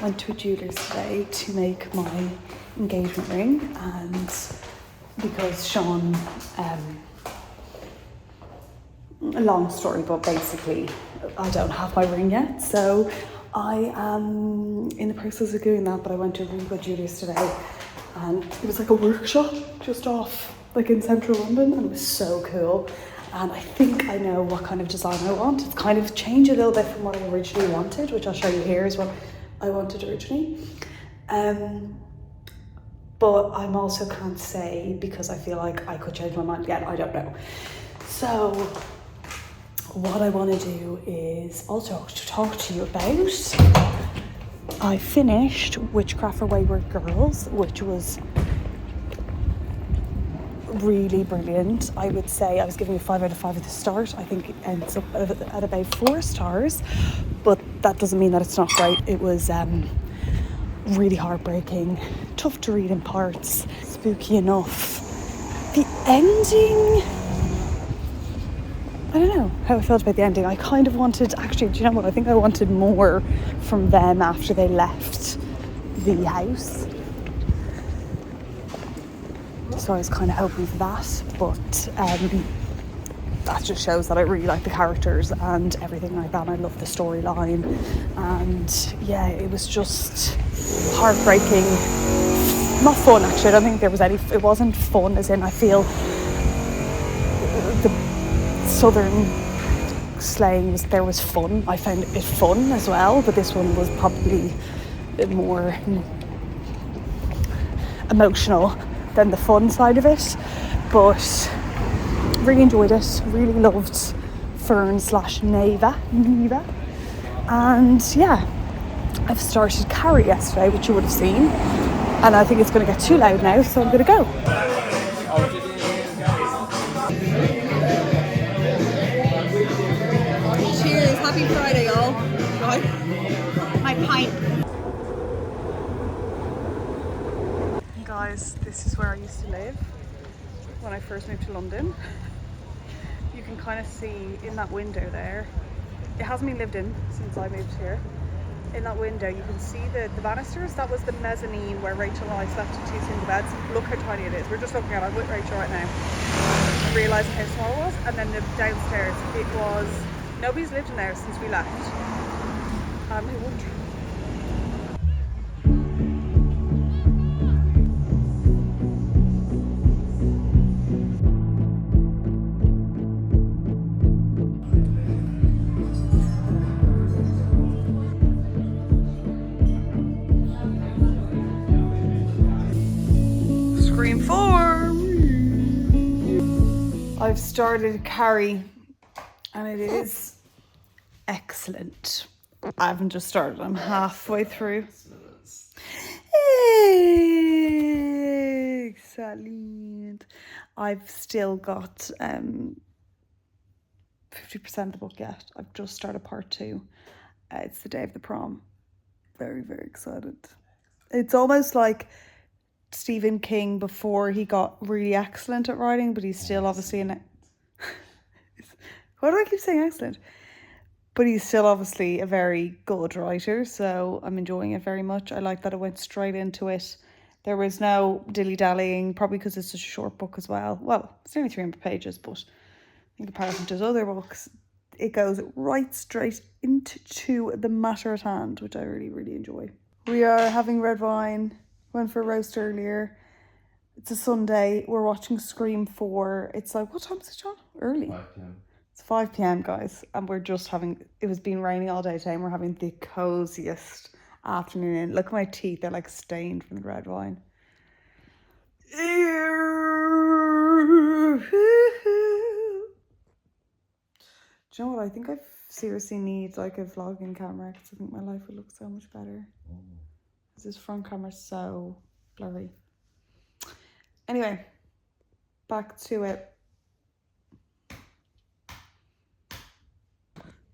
went to a jeweller's today to make my engagement ring, and because Sean, a long story, but basically I don't have my ring yet, so I am in the process of doing that. But I went to a really good jeweller's today, and it was like a workshop just off, like in central London, and it was so cool. And I think I know what kind of design I want. It's kind of changed a little bit from what I originally wanted, which I'll show you here is what I wanted originally. But I'm also can't say, because I feel like I could change my mind again, I don't know. So what I want to do is also to talk to you about, I finished Witchcraft for Wayward Girls, which was really brilliant. I would say I was giving it 5 out of 5 at the start. I think it ends up at about 4 stars, but that doesn't mean that it's not great. It was really heartbreaking, tough to read in parts, spooky enough. The ending, I don't know how I felt about the ending. I kind of wanted, actually, do you know what? I think I wanted more from them after they left the house. So I was kind of hoping for that, but that just shows that I really like the characters and everything like that. I love the storyline, and yeah, it was just heartbreaking. Not fun, actually. I don't think there was any. It wasn't fun, as in I feel the southern slaying there was fun. I found it fun as well, but this one was probably a bit more emotional than the fun side of it. But really enjoyed it, really loved Fern / Neva, and yeah, I've started Carrie yesterday, which you would have seen, and I think it's going to get too loud now, so I'm going to go. Cheers, happy Friday, y'all. My pint. Guys, this is where I used to live when I first moved to London. You can kind of see in that window there, it hasn't been lived in since I moved here. In that window you can see the banisters. That was the mezzanine where Rachel and I slept in 2 single beds. Look how tiny it is. We're just looking at it. I'm with Rachel right now. I realised how small it was. And then the downstairs, it was, nobody's lived in there since we left. I wonder. Scream 4. I've started Carrie, and it is excellent. I haven't just started, I'm halfway through. Excellent. I've still got 50% of the book yet. I've just started part 2. It's the day of the prom. Very, very excited. It's almost like Stephen King before he got really excellent at writing, but he's still obviously in it. Why do I keep saying excellent? But he's still obviously a very good writer, so I'm enjoying it very much. I like that it went straight into it. There was no dilly-dallying, probably because it's such a short book as well. Well, it's only 300 pages, but in comparison to his other books, it goes right straight into the matter at hand, which I really, really enjoy. We are having red wine. Went for a roast earlier. It's a Sunday. We're watching Scream 4. It's like, what time is it, John? Early. 5 p.m. It's 5 p.m, guys. And we're just having, it was been raining all day today, and we're having the coziest afternoon in. Look at my teeth. They're like stained from the red wine. Do you know what? I think I seriously need like a vlogging camera, because I think my life would look so much better. This front camera's so blurry. Anyway, back to it.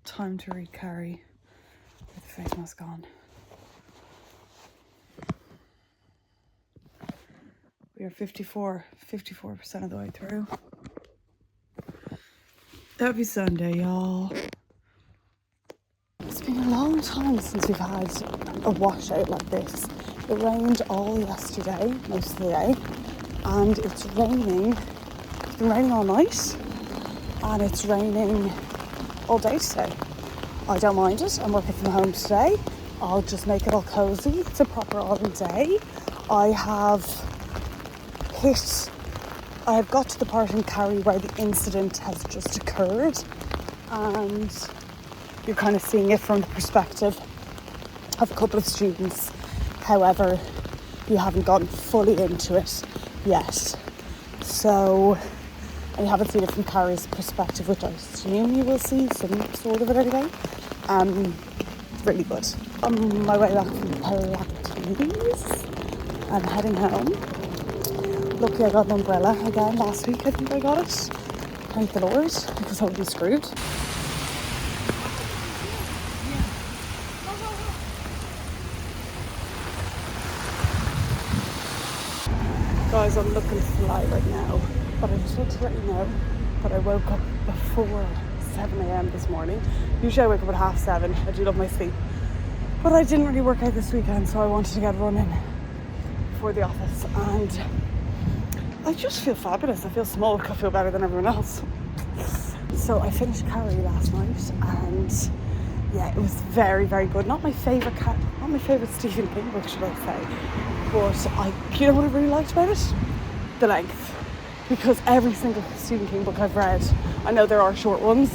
Time to read Carrie with the face mask on. We are 54% of the way through. Happy Sunday, y'all. It's been been a long time since we've had a washout like this. It rained all yesterday, most of the day, and it's raining. It's been raining all night, and it's raining all day today. I don't mind it. I'm working from home today. I'll just make it all cozy. It's a proper autumn day. I have got to the part in Carrie where the incident has just occurred, and you're kind of seeing it from the perspective of a couple of students. However, you haven't gotten fully into it yet. So, and you haven't seen it from Carrie's perspective, which I assume you will see some sort of it anyway. Really good. On my way back from Pilates, I'm heading home. Luckily I got an umbrella again last week. I think I got it. Thank the Lord, because I would be screwed. Guys, I'm looking fly right now, but I just want to let you know that I woke up before 7 a.m. this morning. Usually I wake up at 7:30. I do love my sleep, but I didn't really work out this weekend, so I wanted to get running for the office, and I just feel fabulous. I feel small. I feel better than everyone else. So I finished Carrie last night, and yeah, it was very, very good. Not my favourite Stephen King book, should I say, but you know what I really liked about it? The length. Because every single Stephen King book I've read, I know there are short ones,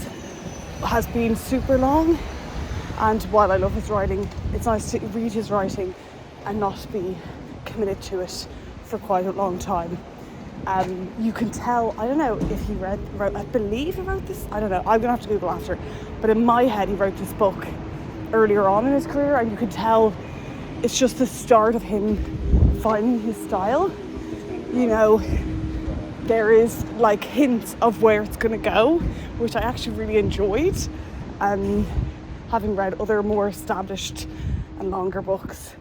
has been super long. And while I love his writing, it's nice to read his writing and not be committed to it for quite a long time. You can tell, I don't know if he wrote, I believe he wrote this, I don't know, I'm gonna have to Google after, but in my head he wrote this book earlier on in his career, and you can tell it's just the start of him finding his style. You know, there is like hints of where it's gonna go, which I actually really enjoyed, having read other more established and longer books.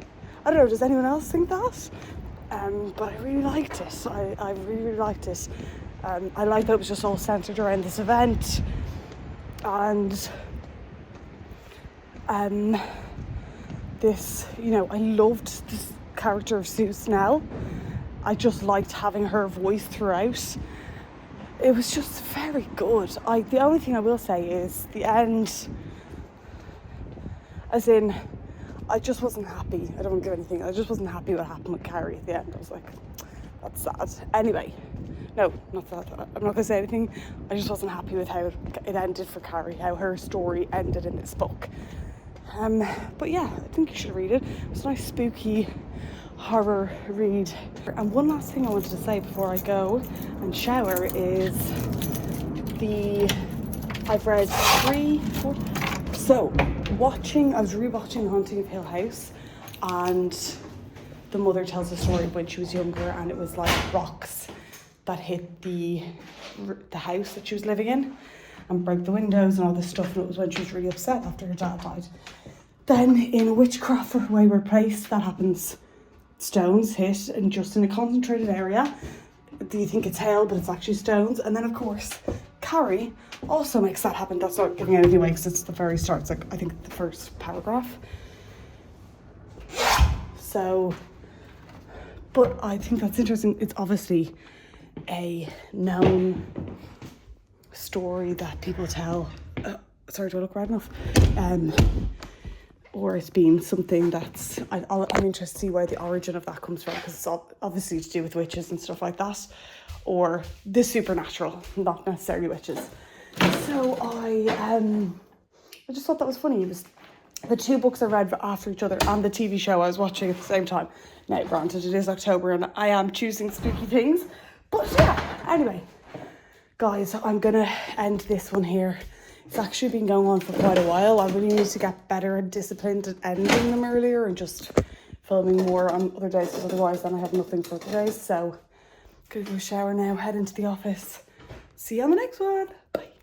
I don't know, does anyone else think that? But I really liked it. I really, really liked it. I liked that it was just all centered around this event, and this, you know, I loved this character of Sue Snell. I just liked having her voice throughout. It was just very good. The only thing I will say is the end, as in, I just wasn't happy. I don't want to give anything. I just wasn't happy what happened with Carrie at the end. I was like, that's sad. Anyway, no, not that. I'm not going to say anything. I just wasn't happy with how it ended for Carrie, how her story ended in this book. But yeah, I think you should read it. It's a nice spooky horror read. And one last thing I wanted to say before I go and shower is I've read 3, 4. So, I was rewatching Haunting of Hill House, and the mother tells the story of when she was younger, and it was like rocks that hit the house that she was living in and broke the windows and all this stuff, and it was when she was really upset after her dad died. Then in Witchcraft for Wayward Place, that happens. Stones hit and just in a concentrated area. Do you think it's hail, but it's actually stones? And then of course Carrie also makes that happen. That's not giving anything away because it's the very start. It's like, I think, the first paragraph. So, but I think that's interesting. It's obviously a known story that people tell. Sorry, do I look red enough? Or it's been something that's, I'm interested to see where the origin of that comes from, because it's obviously to do with witches and stuff like that, or the supernatural, not necessarily witches. So I just thought that was funny. It was the 2 books I read after each other and the TV show I was watching at the same time. Now, granted, it is October and I am choosing spooky things, but yeah, anyway, guys, I'm gonna end this one here. It's actually been going on for quite a while. I really need to get better and disciplined at ending them earlier and just filming more on other days, because otherwise then I have nothing for other days. So, gonna go shower now, head into the office. See you on the next one. Bye.